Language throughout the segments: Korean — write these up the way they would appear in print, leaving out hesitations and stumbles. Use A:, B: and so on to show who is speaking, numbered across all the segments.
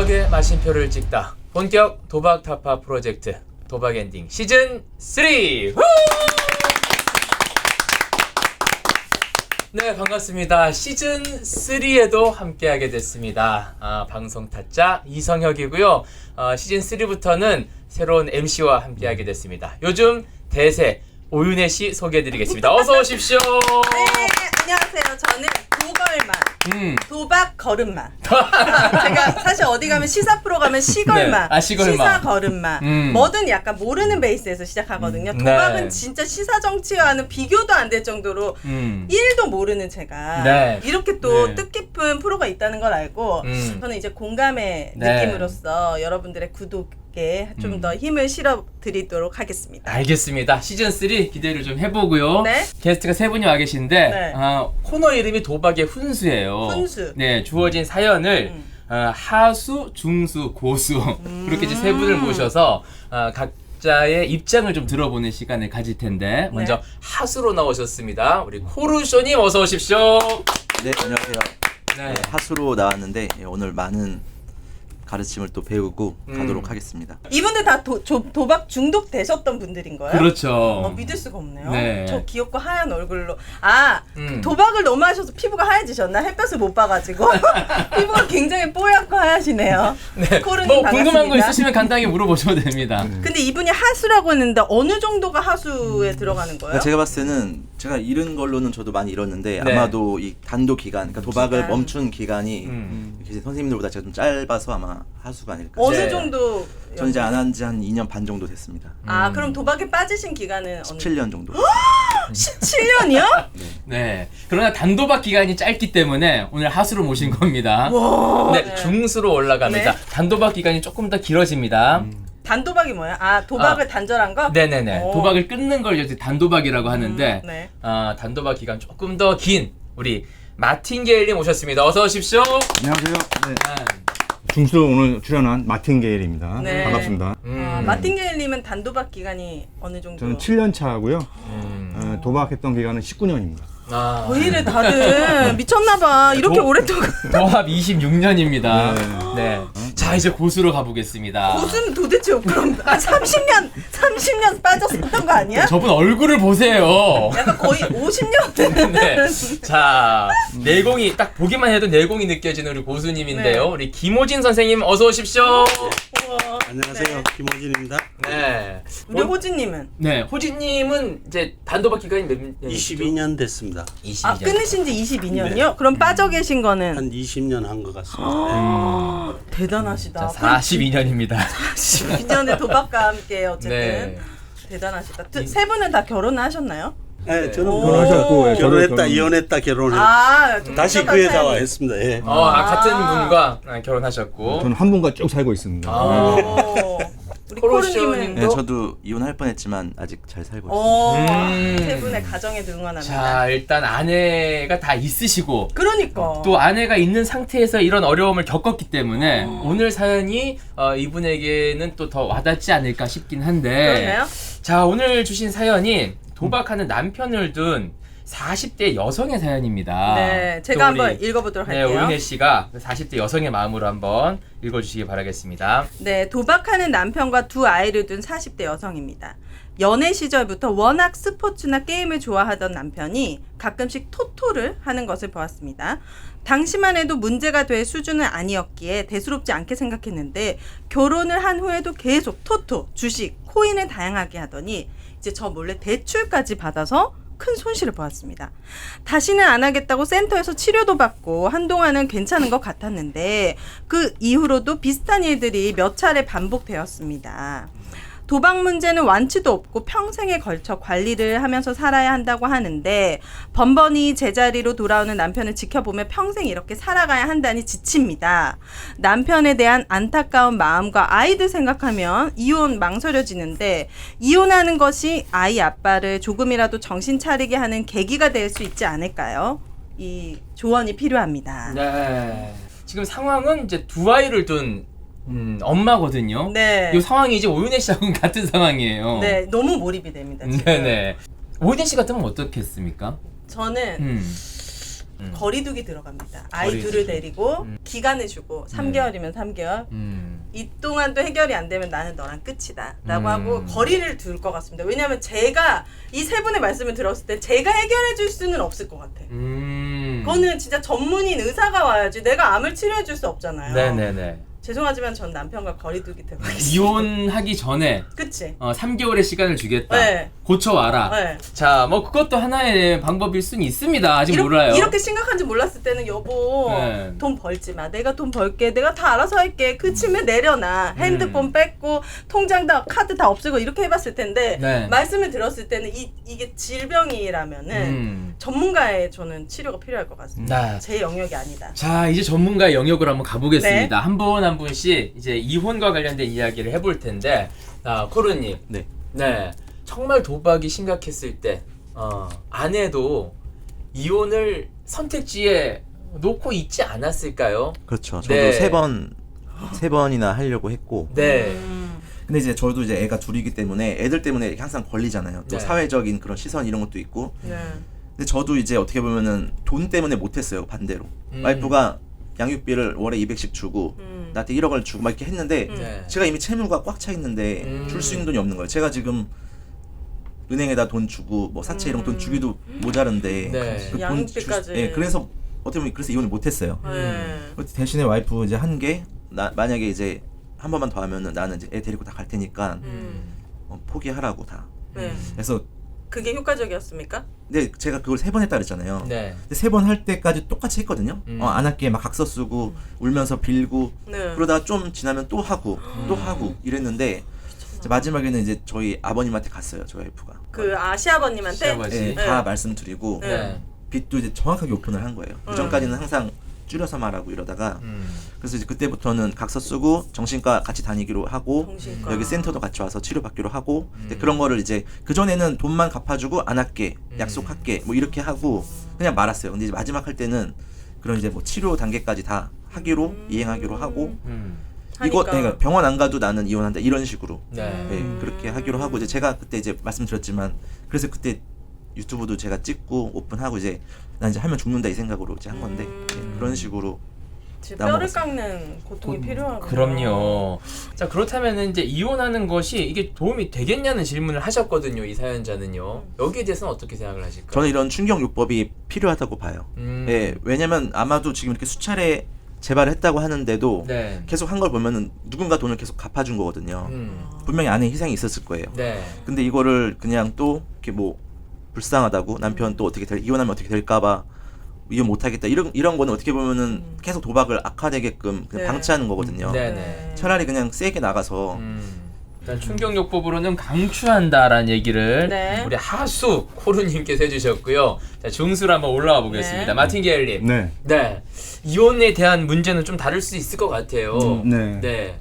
A: 도박의 마침표를 찍다. 본격 도박 타파 프로젝트 도박 엔딩 시즌 3. 네, 반갑습니다. 시즌 3에도 함께하게 됐습니다. 방송 타짜 이성혁이고요. 시즌 3부터는 새로운 MC와 함께하게 됐습니다. 요즘 대세 오윤혜 씨 소개해드리겠습니다. 어서 오십시오.
B: 네, 안녕하세요. 저는 도걸만, 도박 걸음마. 제가 사실 어디 가면 시사 프로 가면 시걸마,
A: 네, 시걸마.
B: 시사 걸음마. 뭐든 약간 모르는 베이스에서 시작하거든요. 도박은
A: 네.
B: 진짜 시사 정치와는 비교도 안 될 정도로 1도 모르는 제가
A: 네.
B: 이렇게 또
A: 네.
B: 뜻깊은 프로가 있다는 걸 알고 저는 이제 공감의
A: 네.
B: 느낌으로서 여러분들의 구독에 좀 더 힘을 실어드리도록 하겠습니다.
A: 알겠습니다. 시즌 3 기대를 좀 해보고요.
B: 네.
A: 게스트가 세 분이 와 계신데
B: 네.
A: 코너 이름이 도박의 훈수예요.
B: 훈수.
A: 네, 주어진 사연을 하수, 중수, 고수 그렇게 이제 세 분을 모셔서 각자의 입장을 좀 들어보는 시간을 가질 텐데 먼저 하수로 나오셨습니다. 우리 코루쇼님 어서 오십시오.
C: 네, 안녕하세요.
A: 네.
C: 하수로 나왔는데 오늘 많은 가르침을 또 배우고 가도록 하겠습니다.
B: 이분들 다 도박 중독 되셨던 분들인 거예요?
A: 그렇죠.
B: 믿을 수가 없네요.
A: 네.
B: 저 귀엽고 하얀 얼굴로 도박을 너무 하셔서 피부가 하얘지셨나? 햇볕을 못 봐가지고 피부가 굉장히 뽀얗고 하얗시네요.
A: 네.
B: 코르님
A: 뭐
B: 반갑습니다.
A: 궁금한 거 있으시면 간단하게 물어보셔도 됩니다.
B: 근데 이분이 하수라고 했는데 어느 정도가 하수에 들어가는 거예요?
C: 그러니까 제가 봤을 때는 제가 잃은 걸로는 저도 많이 잃었는데
A: 네.
C: 아마도 이 단도 기간, 그러니까 도박을
B: 기간.
C: 멈춘 기간이 이렇게 선생님들보다 제가 좀 짧아서 아마 하수가 아닐까.
B: 어느
A: 네.
B: 정도?
C: 저는 이제 안 한 지 한 2년 반 정도 됐습니다.
B: 그럼 도박에 빠지신 기간은
C: 17년 정도.
B: 17년이요?
A: 네. 그러나 단도박 기간이 짧기 때문에 오늘 하수로 모신 겁니다. 네,
B: 네.
A: 중수로 올라갑니다.
B: 네.
A: 단도박 기간이 조금 더 길어집니다.
B: 단도박이 뭐예요? 도박을 단절한 거?
A: 네네네.
B: 오.
A: 도박을 끊는 걸 이제 단도박이라고 하는데
B: 네.
A: 단도박 기간 조금 더 긴 우리 마틴게일님 오셨습니다. 어서 오십시오.
D: 안녕하세요. 네. 중수로 오늘 출연한 마틴 게일입니다.
B: 네.
D: 반갑습니다.
B: 마틴게일님은 단도박 기간이 어느 정도?
D: 저는 7년 차고요. 도박했던 기간은 19년입니다.
B: 왜 이래 다들 미쳤나봐. 이렇게 오랫동안.
A: 도합 26년입니다. 네. 자, 이제 고수로 가보겠습니다.
B: 고수는 도대체 그럼 30년 빠졌었던 거 아니야?
A: 저분 얼굴을 보세요.
B: 약간 거의 50년.
A: 네. 자, 내공이 딱 보기만 해도 내공이 느껴지는 우리 고수님인데요.
B: 네.
A: 우리 김호진 선생님 어서 오십시오.
E: 안녕하세요. 김호진입니다.
A: 네.
B: 우리 호진님은?
A: 네, 호진님은 이제 단도박 기간이 몇 년?
E: 22년 됐습니다.
A: 22년.
B: 끊으신 지 22년이요? 그럼 빠져 계신 거는?
E: 한 20년 한 것 같습니다.
B: 대단하시다.
A: 자, 42년입니다.
B: 22년의 도박과 함께 어쨌든
A: 네.
B: 대단하시다. 세 분은 다 결혼하셨나요?
E: 네, 저는
D: 결혼하셨고, 예,
E: 결혼했다,
D: 저도
E: 이혼했다, 결혼했다.
B: 좀
E: 다시
B: 복잡한
E: 그 여자와
B: 사연이.
E: 했습니다. 예.
A: 같은 분과 결혼하셨고.
D: 저는 한 분과 쭉 살고 있습니다.
B: 오. 우리 코르님은?
C: 네, 저도 이혼할 뻔했지만 아직 잘 살고 있습니다.
B: 세 분의 가정에도 응원합니다.
A: 자, 일단 아내가 다 있으시고
B: 그러니까.
A: 또 아내가 있는 상태에서 이런 어려움을 겪었기 때문에 오늘 사연이 이분에게는 또 더 와닿지 않을까 싶긴 한데.
B: 그러네요.
A: 자, 오늘 주신 사연이 도박하는 남편을 둔 40대 여성의 사연입니다.
B: 네,
A: 또
B: 제가
A: 우리,
B: 한번 읽어보도록
A: 네,
B: 할게요.
A: 오윤혜 씨가 40대 여성의 마음으로 한번 읽어주시기 바라겠습니다.
B: 네, 도박하는 남편과 두 아이를 둔 40대 여성입니다. 연애 시절부터 워낙 스포츠나 게임을 좋아하던 남편이 가끔씩 토토를 하는 것을 보았습니다. 당시만 해도 문제가 될 수준은 아니었기에 대수롭지 않게 생각했는데 결혼을 한 후에도 계속 토토, 주식, 코인을 다양하게 하더니 이제 저 몰래 대출까지 받아서 큰 손실을 보았습니다. 다시는 안 하겠다고 센터에서 치료도 받고 한동안은 괜찮은 것 같았는데 그 이후로도 비슷한 일들이 몇 차례 반복되었습니다. 도박 문제는 완치도 없고 평생에 걸쳐 관리를 하면서 살아야 한다고 하는데 번번이 제자리로 돌아오는 남편을 지켜보며 평생 이렇게 살아가야 한다니 지칩니다. 남편에 대한 안타까운 마음과 아이들 생각하면 이혼 망설여지는데 이혼하는 것이 아이 아빠를 조금이라도 정신 차리게 하는 계기가 될 수 있지 않을까요? 이 조언이 필요합니다.
A: 네. 지금 상황은 이제 두 아이를 둔 엄마거든요.
B: 네.
A: 이 상황이 이제 오윤혜 씨하고는 같은 상황이에요.
B: 네, 너무 몰입이 됩니다. 지금.
A: 네네. 오윤혜 씨 같으면 어떻겠습니까?
B: 저는 거리두기 들어갑니다. 아이
A: 거리두기.
B: 둘을 데리고 기간을 주고 3개월이면 3개월. 이 동안도 해결이 안 되면 나는 너랑 끝이다 라고 하고 거리를 둘 것 같습니다. 왜냐하면 제가 이 세 분의 말씀을 들었을 때 제가 해결해 줄 수는 없을 것 같아. 그거는 진짜 전문인 의사가 와야지 내가 암을 치료해 줄 수 없잖아요.
A: 네네네.
B: 죄송하지만 전 남편과 거리두기 들어가겠습니다.
A: 이혼하기 전에
B: 그치?
A: 3개월의 시간을 주겠다.
B: 네.
A: 고쳐와라.
B: 네.
A: 자, 뭐 그것도 하나의 방법일 수는 있습니다. 아직 몰라요.
B: 이렇게 심각한지 몰랐을 때는 여보
A: 네.
B: 돈 벌지 마. 내가 돈 벌게. 내가 다 알아서 할게. 그 침에 내려놔. 핸드폰 뺏고 통장 다 카드 다 없애고 이렇게 해봤을 텐데
A: 네.
B: 말씀을 들었을 때는 이게 질병이라면은 전문가의 저는 치료가 필요할 것 같습니다.
A: 네.
B: 제 영역이 아니다.
A: 자, 이제 전문가의 영역으로 한번 가보겠습니다.
B: 네.
A: 한 분 한 분씩 이제 이혼과 관련된 이야기를 해볼 텐데, 코르님,
C: 네.
A: 네, 정말 도박이 심각했을 때, 아내도 이혼을 선택지에 놓고 있지 않았을까요?
C: 그렇죠. 저도
A: 네.
C: 세 번이나 하려고 했고.
A: 네,
C: 근데 이제 저도 이제 애가 둘이기 때문에 애들 때문에 이렇게 항상 걸리잖아요. 또
A: 네.
C: 사회적인 그런 시선 이런 것도 있고.
B: 네.
C: 근데 저도 이제 어떻게 보면은 돈 때문에 못했어요. 반대로. 와이프가 양육비를 월에 200씩 주고 나한테 1억을 주고 막 이렇게 했는데
A: 네.
C: 제가 이미 채무가 꽉 차 있는데 줄 수 있는 돈이 없는 거예요. 제가 지금 은행에다 돈 주고 뭐 사채 이런 돈 주기도 모자른데
A: 네.
C: 그 돈
B: 양육비까지.
C: 예, 그래서 어떻게 보면 그래서 이혼을 못했어요.
B: 네.
C: 대신에 와이프 이제 한 게 만약에 이제 한 번만 더 하면은 나는 이제 애 데리고 다 갈 테니까 포기하라고 다.
B: 네.
C: 그래서
B: 그게 효과적이었습니까?
C: 근데 제가 그걸 3번 했다 그랬잖아요.
A: 네.
C: 근데 3번 할 때까지 똑같이 했거든요. 안 할게 막 각서 쓰고 울면서 빌고
B: 네.
C: 그러다가 좀 지나면 또 하고 또 하고 이랬는데 이제 마지막에는 이제 저희 아버님한테 갔어요. 저희 와이프가.
B: 그 시아버님한테?
A: 시아버지.
C: 예,
B: 네.
C: 다 말씀드리고
A: 네.
C: 빚도 이제 정확하게 오픈을 한 거예요. 그전까지는 항상 줄여서 말하고 이러다가 그래서 이제 그때부터는 각서 쓰고 정신과 같이 다니기로 하고
B: 정신과.
C: 여기 센터도 같이 와서 치료받기로 하고 근데 그런 거를 이제 그전에는 돈만 갚아주고 안 할게 약속할게 뭐 이렇게 하고 그냥 말았어요. 근데 이제 마지막 할 때는 그런 이제 뭐 치료 단계까지 다 하기로 이행하기로 하고 이거
B: 하니까.
C: 그러니까 병원 안 가도 나는 이혼한다 이런 식으로
A: 네.
C: 네, 그렇게 하기로 하고 이제 제가 그때 이제 말씀드렸지만 그래서 그때 유튜브도 제가 찍고 오픈하고 이제 난 이제 하면 죽는다 이 생각으로 이제 한 건데 네, 그런 식으로
B: 지금 뼈를
C: 넘어갔습니다.
B: 깎는 고통이 필요하고.
A: 그럼요. 자, 그렇다면 이제 이혼하는 것이 이게 도움이 되겠냐는 질문을 하셨거든요. 이 사연자는요. 여기에 대해서는 어떻게 생각을 하실까요?
C: 저는 이런 충격요법이 필요하다고 봐요. 예, 왜냐면 아마도 지금 이렇게 수차례 재발을 했다고 하는데도
A: 네.
C: 계속 한 걸 보면은 누군가 돈을 계속 갚아준 거거든요. 분명히 안에 희생이 있었을 거예요.
A: 네.
C: 근데 이거를 그냥 또 이렇게 뭐 불쌍하다고 남편 또 어떻게 이혼하면 어떻게 될까봐 이혼 못하겠다 이런 거는 어떻게 보면은 계속 도박을 악화되게끔 그냥
B: 네.
C: 방치하는 거거든요.
A: 네네.
C: 차라리 그냥 세게 나가서
A: 일단 충격요법으로는 강추한다라는 얘기를
B: 네.
A: 우리 하수 코르님께서 해주셨고요. 자, 중수로 한번 올라와 보겠습니다.
B: 네.
A: 마틴 게일님.
D: 네.
A: 네. 이혼에 대한 문제는 좀 다를 수 있을 것 같아요.
D: 네.
A: 네.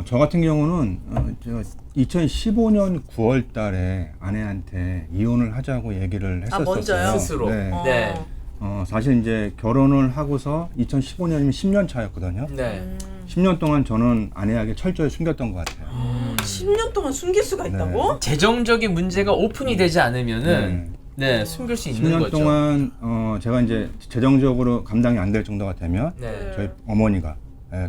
D: 저 같은 경우는 제가 2015년 9월 달에 아내한테 이혼을 하자고 얘기를 했었어요.
B: 먼저요?
A: 스스로.
D: 네.
A: 네.
D: 사실 이제 결혼을 하고서 2015년이면 10년 차였거든요.
A: 네.
D: 10년 동안 저는 아내에게 철저히 숨겼던 것 같아요.
B: 10년 동안 숨길 수가 있다고?
A: 재정적인 문제가 오픈이 되지 않으면은 네, 숨길 수 있는
D: 10년
A: 거죠.
D: 동안 제가 이제 재정적으로 감당이 안 될 정도가 되면
A: 네.
D: 저희 어머니가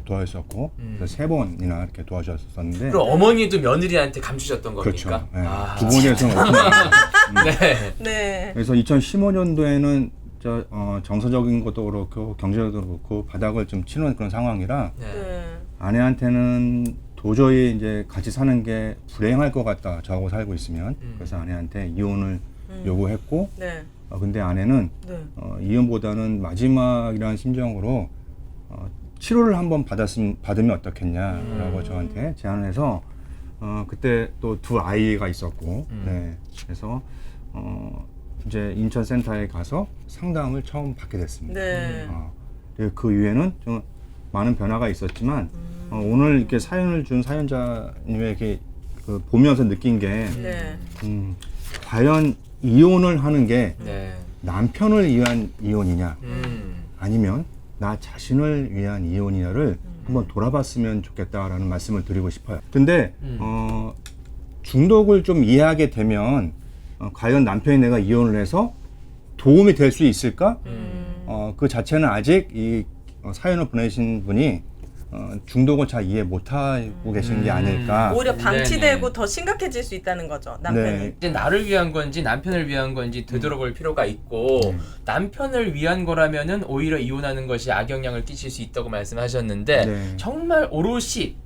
D: 도와주셨고 그래서 3번이나 이렇게 도와주셨었는데
A: 그럼 어머니도 며느리한테 감추셨던
D: 그렇죠.
A: 겁니까?
D: 네.
A: 아,
D: 부부에서는
A: 네.
B: 네.
D: 그래서 2015년도에는 정서적인 것도 그렇고 경제적으로 그렇고 바닥을 좀 치는 그런 상황이라
A: 네.
B: 네.
D: 아내한테는 도저히 이제 같이 사는 게 불행할 것 같다. 저하고 살고 있으면 그래서 아내한테 이혼을 요구했고
B: 네.
D: 근데 아내는
B: 네.
D: 이혼보다는 마지막이라는 심정으로 치료를 한번 받으면 어떻겠냐라고 저한테 제안을 해서 그때 또 2 아이가 있었고 네. 그래서 이제 인천센터에 가서 상담을 처음 받게 됐습니다.
B: 네.
D: 그리고 그 이후에는 좀 많은 변화가 있었지만 오늘 이렇게 사연을 준 사연자님에게 보면서 느낀 게
B: 네.
D: 과연 이혼을 하는 게
A: 네.
D: 남편을 위한 이혼이냐
A: 음.
D: 아니면 나 자신을 위한 이혼이냐를 한번 돌아봤으면 좋겠다라는 말씀을 드리고 싶어요. 근데 중독을 좀 이해하게 되면 과연 남편이 내가 이혼을 해서 도움이 될 수 있을까? 그 자체는 아직 이 사연을 보내신 분이 중독을 잘 이해 못하고 계신 게 아닐까.
B: 오히려 방치되고
A: 네네.
B: 더 심각해질 수 있다는 거죠. 남편이.
D: 네.
A: 이제 나를 위한 건지 남편을 위한 건지 되돌아볼 필요가 있고 남편을 위한 거라면은 오히려 이혼하는 것이 악영향을 끼칠 수 있다고 말씀하셨는데
D: 네.
A: 정말 오롯이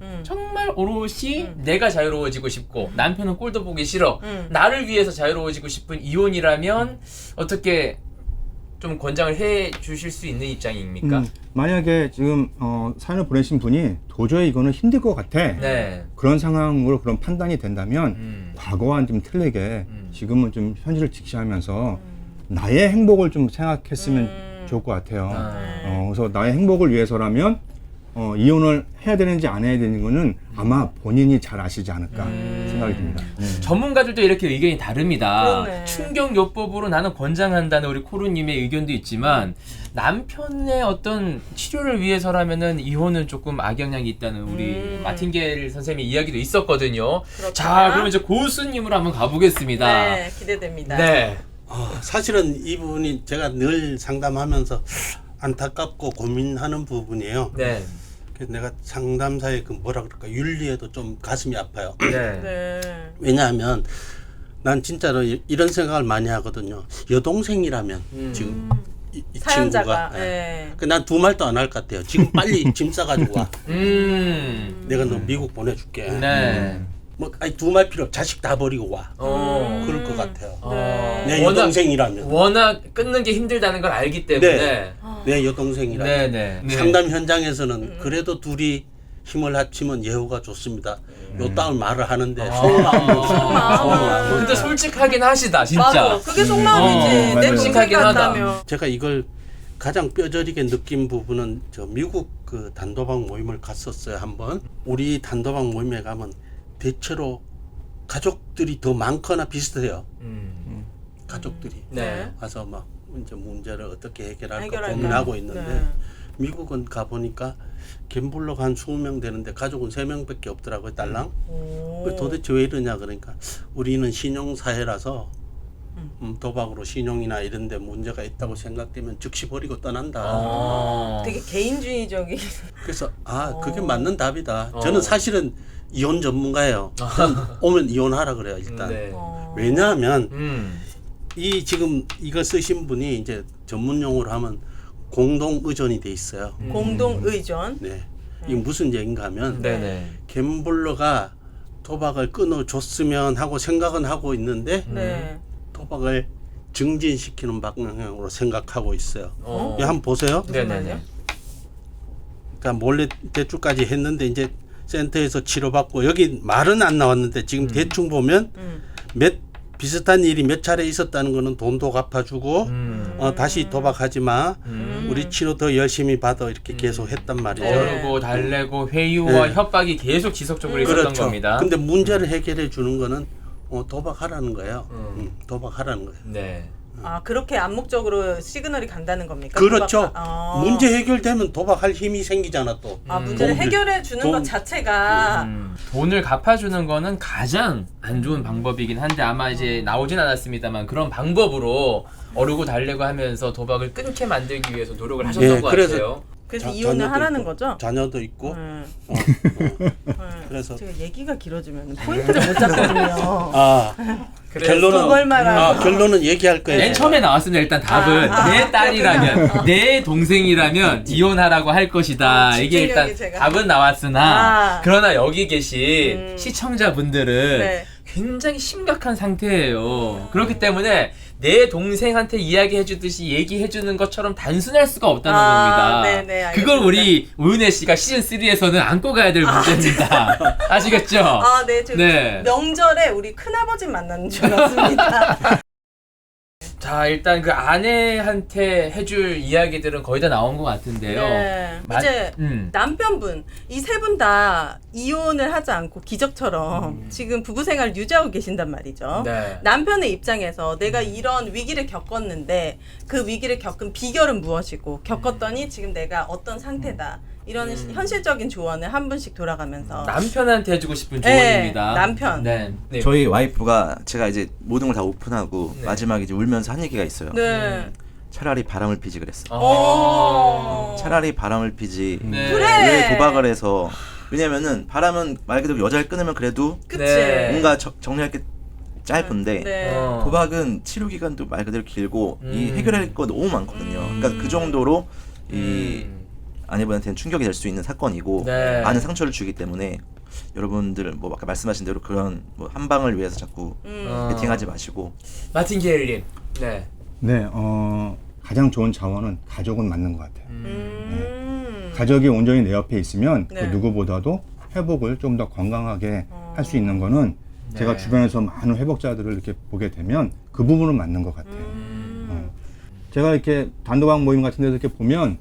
A: 내가 자유로워지고 싶고 남편은 꼴도 보기 싫어 나를 위해서 자유로워지고 싶은 이혼이라면 어떻게 좀 권장을 해 주실 수 있는 입장입니까?
D: 만약에 지금 사연을 보내신 분이 도저히 이거는 힘들 것 같아.
A: 네.
D: 그런 상황으로 그런 판단이 된다면 과거와는 좀 틀리게 지금은 좀 현실을 직시하면서 나의 행복을 좀 생각했으면 좋을 것 같아요. 그래서 나의 행복을 위해서라면 이혼을 해야 되는지 안 해야 되는 거는 아마 본인이 잘 아시지 않을까 생각이 듭니다.
A: 전문가들도 이렇게 의견이 다릅니다.
B: 그러네.
A: 충격요법으로 나는 권장한다는 우리 코루님의 의견도 있지만 남편의 어떤 치료를 위해서라면은 이혼은 조금 악영향이 있다는 우리 마틴겔 선생님의 이야기도 있었거든요.
B: 그렇구나.
A: 자, 그럼 이제 고수님으로 한번 가보겠습니다.
B: 네, 기대됩니다.
A: 네.
E: 사실은 이 부분이 제가 늘 상담하면서 안타깝고 고민하는 부분이에요.
A: 네.
E: 그래서 내가 상담사의 그 뭐라 그럴까 윤리에도 좀 가슴이 아파요.
A: 네.
B: 네.
E: 왜냐하면 난 진짜로 이런 생각을 많이 하거든요. 여동생이라면 지금 이
B: 사연자가.
E: 친구가
B: 네.
E: 난 두 말도 안 할 것 같아요. 지금 빨리 짐 싸가지고 와. 내가 너 미국 보내줄게.
A: 네.
E: 뭐 아니 두 말 필요 없. 자식 다 버리고 와. 그럴 것 같아요. 내 여동생이라면.
A: 워낙 끊는 게 힘들다는 걸 알기 때문에.
E: 내 여동생이라면.
A: 네.
E: 상담 현장에서는 그래도 둘이 힘을 합치면 예후가 좋습니다. 요 따위 말을 하는데 속마음은
A: 근데 솔직하긴 하시다, 진짜.
B: 맞아. 그게 속마음이지. 내
D: 맞아요.
B: 동생
A: 솔직하긴 하다.
B: 같다며.
E: 제가 이걸 가장 뼈저리게 느낀 부분은 저 미국 그 단도박 모임을 갔었어요 한번. 우리 단도박 모임에 가면 대체로 가족들이 더 많거나 비슷해요. 가족들이
A: 네.
E: 와서 막 이제 문제를 어떻게 해결할까
B: 해결할까?
E: 고민하고 있는데
B: 네.
E: 미국은 가보니까 갬블러가 한 20명 되는데 가족은 3명밖에 없더라고요 딸랑. 그 도대체 왜 이러냐 그러니까 우리는 신용사회라서 도박으로 신용이나 이런 데 문제가 있다고 생각되면 즉시 버리고 떠난다.
B: 되게 개인주의적인.
E: 그래서 그게 맞는 답이다. 저는 사실은 이혼 전문가예요. 저는 오면 이혼하라 그래요 일단.
A: 네.
E: 왜냐하면 이 지금 이거 쓰신 분이 이제 전문 용어로 하면 공동 의존이 돼 있어요.
B: 공동 의존.
E: 네. 이게 무슨 얘기인가 하면
A: 네네.
E: 갬블러가 도박을 끊어줬으면 하고 생각은 하고 있는데
B: 네.
E: 도박을 증진시키는 방향으로 생각하고 있어요.
A: 어.
E: 이 한번 보세요.
A: 네네네.
E: 그러니까 몰래 대출까지 했는데 이제 센터에서 치료받고 여기 말은 안 나왔는데 지금 대충 보면 몇 비슷한 일이 몇 차례 있었다는 거는 돈도 갚아주고 다시 도박하지 마. 우리 치료 더 열심히 받아 이렇게 계속 했단 말이죠.
A: 거르고 달래고 회유와
E: 네.
A: 협박이 계속 지속적으로 있었던
E: 그렇죠.
A: 겁니다.
E: 근데 문제를 해결해 주는 거는 도박하라는 거예요. 도박하라는 거예요.
A: 네.
B: 그렇게 암묵적으로 시그널이 간다는 겁니까?
E: 그렇죠.
B: 도박-
E: 문제 해결되면 도박할 힘이 생기잖아 또.
B: 문제를
E: 돈-
B: 해결해 주는
E: 돈-
B: 것 자체가
A: 돈을 갚아주는 거는 가장 안 좋은 방법이긴 한데 아마 이제 나오진 않았습니다만 그런 방법으로 어르고 달래고 하면서 도박을 끊게 만들기 위해서 노력을 하셨던 것
E: 그래서
A: 같아요.
B: 그래서
E: 자-
B: 이혼을
E: 자녀도
B: 하라는
E: 있고,
B: 거죠?
E: 자녀도 있고. 그래서
B: 제가 얘기가 길어지면 포인트를 못 잡거든요.
A: 그래서
B: 그걸 말하는
E: 결론은 얘기할 거예요.
A: 맨 처음에 나왔으면 일단 답은 내 딸이라면 내 동생이라면 이혼하라고 할 것이다. 이게 일단
B: 집중력이 제가-
A: 답은 나왔으나
B: 아.
A: 그러나 여기 계신 시청자분들은
B: 네.
A: 굉장히 심각한 상태예요. 그렇기 때문에 내 동생한테 이야기해주듯이 얘기해주는 것처럼 단순할 수가 없다는 겁니다.
B: 네네, 알겠습니다.
A: 그걸 우리 오윤혜 씨가 시즌 3에서는 안고 가야 될 문제입니다. 아시겠죠?
B: 네, 저
A: 네.
B: 명절에 우리 큰아버지 만나는 줄 알았습니다.
A: 자, 일단 그 아내한테 해줄 이야기들은 거의 다 나온 것 같은데요.
B: 네. 이제 남편분 이 세 분 다 이혼을 하지 않고 기적처럼 지금 부부 생활을 유지하고 계신단 말이죠.
A: 네.
B: 남편의 입장에서 내가 이런 위기를 겪었는데 그 위기를 겪은 비결은 무엇이고 겪었더니 지금 내가 어떤 상태다. 이런 현실적인 조언을 한 분씩 돌아가면서
A: 남편한테 해주고 싶은 조언입니다.
B: 남편.
A: 네. 네.
C: 저희 와이프가 제가 이제 모든 걸 다 오픈하고
A: 네.
C: 마지막에 이제 울면서 한 얘기가 있어요.
B: 네.
C: 차라리 바람을 피지 그랬어. 차라리 바람을 피지
A: 네.
B: 그래.
C: 왜 도박을 해서. 왜냐면은 바람은 말 그대로 여자를 끊으면 그래도
B: 그치.
A: 네.
C: 뭔가 정리할 게 짧은데
B: 네.
C: 도박은 치료 기간도 말 그대로 길고 이 해결할 거 너무 많거든요. 그러니까 그 정도로 이 아내분한테는 충격이 될 수 있는 사건이고
A: 네.
C: 많은 상처를 주기 때문에 여러분들 뭐 아까 말씀하신 대로 그런 뭐 한 방을 위해서 자꾸 베팅하지 마시고.
A: 마틴 게일님. 네.
D: 네, 가장 좋은 자원은 가족은 맞는 것 같아요.
B: 음.
D: 가족이 온전히 내 옆에 있으면
B: 네.
D: 그 누구보다도 회복을 좀 더 건강하게 할 수 있는 거는 제가 주변에서 많은 회복자들을 이렇게 보게 되면 그 부분은 맞는 것 같아요. 제가 이렇게 단도박 모임 같은 데서 이렇게 보면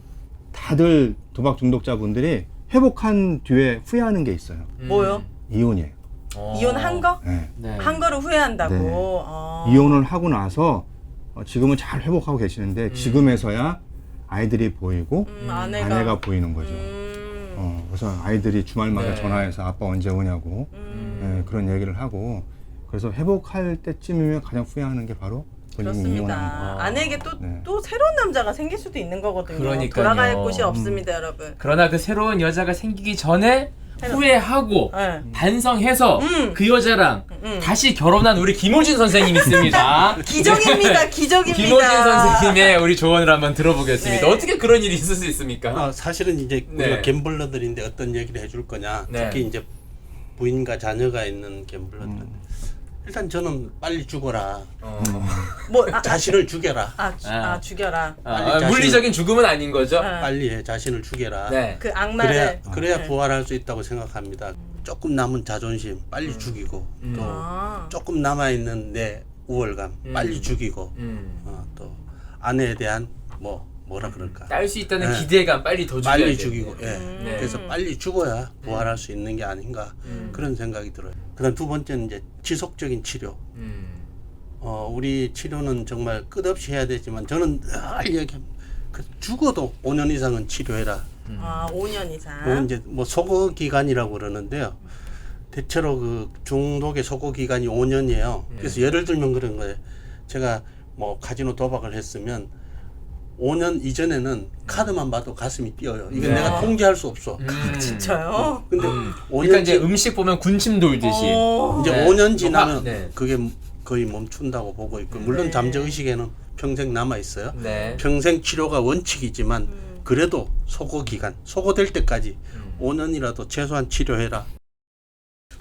D: 다들 도박 중독자분들이 회복한 뒤에 후회하는 게 있어요.
B: 뭐요?
D: 이혼이에요.
B: 이혼한 거?
D: 네.
A: 네.
B: 한 거를 후회한다고.
D: 네. 이혼을 하고 나서 지금은 잘 회복하고 계시는데 지금에서야 아이들이 보이고 아내가 보이는 거죠. 그래서 아이들이 주말마다
A: 네.
D: 전화해서 아빠 언제 오냐고 네, 그런 얘기를 하고 그래서 회복할 때쯤이면 가장 후회하는 게 바로 본인이 이혼하는 거.
B: 그렇습니다. 아내에게 또,
D: 네.
B: 또 새로운 남자가 생길 수도 있는 거거든요.
A: 그러니까요.
B: 돌아갈 곳이 없습니다, 여러분.
A: 그러나 그 새로운 여자가 생기기 전에 후회하고
B: 네.
A: 반성해서 그 여자랑 다시 결혼한 우리 김호진 선생님 있습니다.
B: 기적입니다, 기적입니다.
A: 김호진 선생님의 우리 조언을 한번 들어보겠습니다.
B: 네.
A: 어떻게 그런 일이 있을 수 있습니까?
E: 사실은 이제
A: 네.
E: 우리가 갬블러들인데 어떤 얘기를 해줄 거냐.
A: 네.
E: 특히 이제 부인과 자녀가 있는 갬블러들. 일단 저는 빨리 죽어라.
B: 뭐,
E: 자신을 죽여라.
B: 죽여라.
E: 빨리
A: 물리적인 죽음은 아닌 거죠?
E: 빨리 해. 자신을 죽여라.
A: 네.
B: 그 악마를.
E: 그래야 부활할 수 있다고 생각합니다. 조금 남은 자존심 빨리 죽이고 또 조금 남아 있는 내 우월감 빨리 죽이고 또 아내에 대한 뭐라 그럴까
A: 딸 수 있다는
E: 네.
A: 기대감 빨리 더 죽여야
E: 빨리
A: 돼요.
E: 죽이고
A: 네.
E: 그래서 빨리 죽어야 부활할 수 있는 게 아닌가 그런 생각이 들어요. 그다음 두 번째는 이제 지속적인 치료. 우리 치료는 정말 끝없이 해야 되지만 저는 늘 얘기합니다. 죽어도 5년 이상은 치료해라.
B: 5년 이상.
E: 그건 이제 뭐 소거 기간이라고 그러는데요. 대체로 그 중독의 소거 기간이 5년이에요. 그래서 예를 들면 그런 거예요. 제가 뭐 카지노 도박을 했으면 5년 이전에는 카드만 봐도 가슴이 뛰어요. 이건 내가 통제할 수 없어.
B: 진짜요?
E: 근데
A: 그러니까 이제 음식 보면 군침 돌듯이.
E: 이제
A: 네.
E: 5년 지나면
A: 네.
E: 그게 거의 멈춘다고 보고 있고 물론 잠재의식에는 평생 남아 있어요.
A: 네.
E: 평생 치료가 원칙이지만 그래도 소거기간, 소거될 때까지 5년이라도 최소한 치료해라.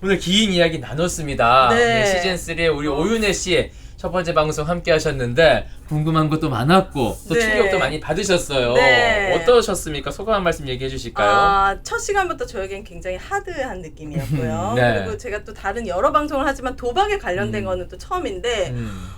A: 오늘 긴 이야기 나눴습니다.
B: 네.
A: 시즌 3의 우리 오윤혜 씨의 첫 번째 방송 함께 하셨는데 궁금한 것도 많았고 또
B: 네.
A: 충격도 많이 받으셨어요.
B: 네.
A: 어떠셨습니까? 소감 한 말씀 얘기해 주실까요?
B: 첫 시간부터 저에겐 굉장히 하드한 느낌이었고요.
A: 네.
B: 그리고 제가 또 다른 여러 방송을 하지만 도박에 관련된 거는 또 처음인데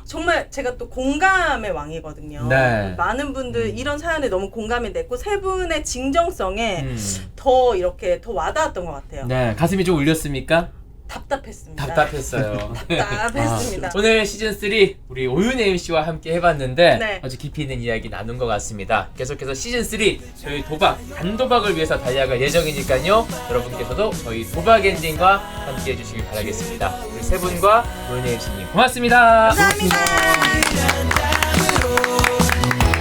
B: 정말 제가 또 공감의 왕이거든요.
A: 네.
B: 많은 분들 이런 사연에 너무 공감이 됐고 세 분의 진정성에
A: 음.
B: 더 이렇게 더 와닿았던 것 같아요.
A: 네, 가슴이 좀 울렸습니까?
B: 답답했습니다.
A: 답답했어요.
B: 답답했습니다.
A: 오늘 시즌 3 우리 오윤혜 MC와 함께 해봤는데
B: 네.
A: 아주 깊이 있는 이야기 나눈 것 같습니다. 계속해서 시즌 3 저희 도박 단도박을 위해서 달려갈 예정이니까요. 여러분께서도 저희 도박 엔딩과 함께 해주시길 바라겠습니다. 우리 세 분과 오윤혜 MC님 고맙습니다.
B: 감사합니다.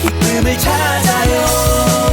F: 기쁨을 찾아요.